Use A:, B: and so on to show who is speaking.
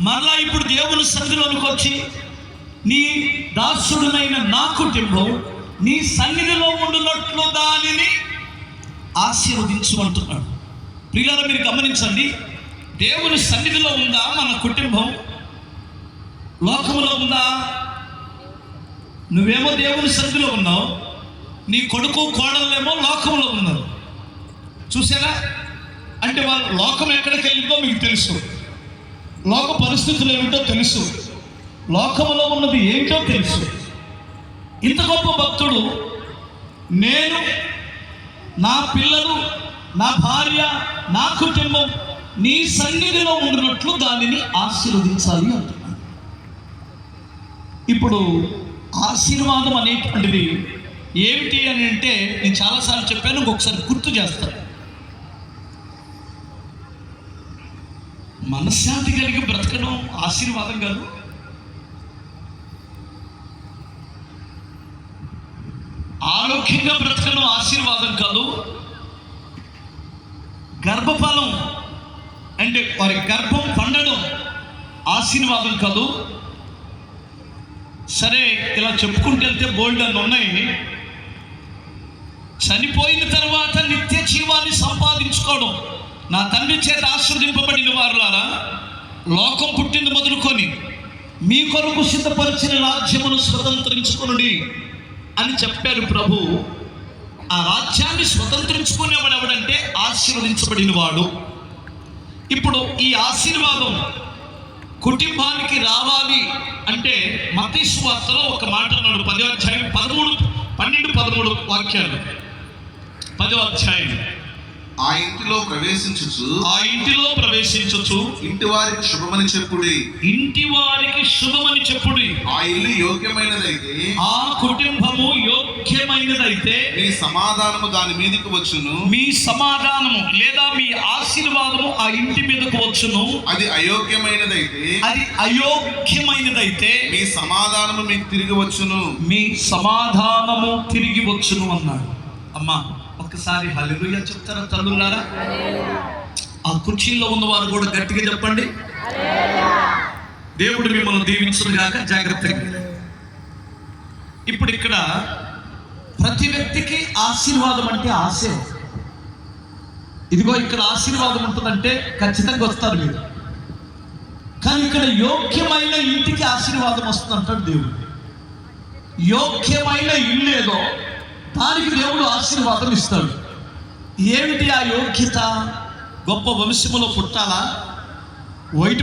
A: మరలా ఇప్పుడు దేవుని సన్నిధిలోనికి వచ్చి నీ దాసుడునైన నా కుటుంబం నీ సన్నిధిలో ఉండునట్లు దానిని ఆశీర్వదించు అంటున్నాడు. ప్రియులారా, మీరు గమనించండి, దేవుని సన్నిధిలో ఉందా మన కుటుంబం? లోకములో ఉందా? నువ్వేమో దేవుని సన్నిధిలో ఉన్నావు, నీ కొడుకు కోడళ్ళేమో లోకంలో ఉన్నారు. చూసారా? అంటే వాళ్ళు లోకం ఎక్కడికి వెళ్ళిందో మీకు తెలుసు, లోక పరిస్థితులు ఏమిటో తెలుసు, లోకంలో ఉన్నది ఏంటో తెలుసు. ఇంత గొప్ప భక్తుడు, నేను, నా పిల్లలు, నా భార్య, నా కుటుంబం నీ సన్నిధిలో ఉండినట్లు దానిని ఆశీర్వదించాలి అంటున్నాడు. ఇప్పుడు ఆశీర్వాదం అనేటువంటిది ఏమిటి అని అంటే, నేను చాలాసార్లు చెప్పాను, ఇంకొకసారి గుర్తు చేస్తాను. మనశ్శాంతి కలిగి బ్రతకడం ఆశీర్వాదం కాదు. ఆరోగ్యంగా బ్రతకడం ఆశీర్వాదం కాదు. గర్భఫలం అంటే వారి గర్భం పండడం ఆశీర్వాదం కాదు. సరే, ఇలా చెప్పుకుంటూ వెళ్తే బోల్డ్ అని ఉన్నాయి. చనిపోయిన తర్వాత నిత్య జీవాన్ని సంపాదించుకోవడం, నా తండ్రి చేత ఆశీర్వదింపబడిన వారులారా, లోకం పుట్టింది మొదలుకొని మీ కొరకు సిద్ధపరిచిన రాజ్యమును స్వతంత్రించుకొనుడి అని చెప్పారు ప్రభు. ఆ రాజ్యాన్ని స్వతంత్రించుకునేవాడు ఎవడంటే ఆశీర్వదించబడిన వాడు. ఇప్పుడు ఈ ఆశీర్వాదం కుటుంబానికి రావాలి అంటే మత్తయి సువార్తలో ఒక మాట అన్నాడు. 10వ అధ్యాయం 12-13 వాక్యాలు. 10వ అధ్యాయం.
B: ఆ ఇంటిలో ప్రవేశించుచు ఇంటి వారికి శుభమని చెప్పుడి. ఆ ఇల్లు యోగ్యమైనదైతే,
A: ఆ కుటుంబము యోగ్యమైనదైతే
B: మీ సమాధానము దాని మీదకి వచ్చును.
A: మీ సమాధానము లేదా మీ ఆశీర్వాదము ఆ ఇంటి మీదకు వచ్చును.
B: అది అయోగ్యమైనదైతే
A: మీ
B: సమాధానము మీకు తిరిగి వచ్చును.
A: మీ సమాధానము తిరిగి వచ్చును అన్నాడు. అమ్మా, ఒక్కసారి హల్లెలూయా చెప్తారా తల్లులారా? ఆ కుర్చీలో ఉన్నవారు కూడా గట్టిగా చెప్పండి. దేవుడు మిమ్మల్ని దీవించును గాక. జాగ్రత్తగా. ఇప్పుడు ఇక్కడ ప్రతి వ్యక్తికి ఆశీర్వాదం అంటే ఆశ. ఇదిగో ఇక్కడ ఆశీర్వాదం ఉంటుందంటే ఖచ్చితంగా వస్తారు మీరు. కానీ ఇక్కడ యోగ్యమైన ఇంటికి ఆశీర్వాదం వస్తుంది అంటాడు దేవుడు. యోగ్యమైన ఇల్లు ఏదో దానికి దేవుడు ఆశీర్వాదం ఇస్తాడు. ఏమిటి ఆ యోగ్యత? గొప్ప వంశములో పుట్టాలా? వైట్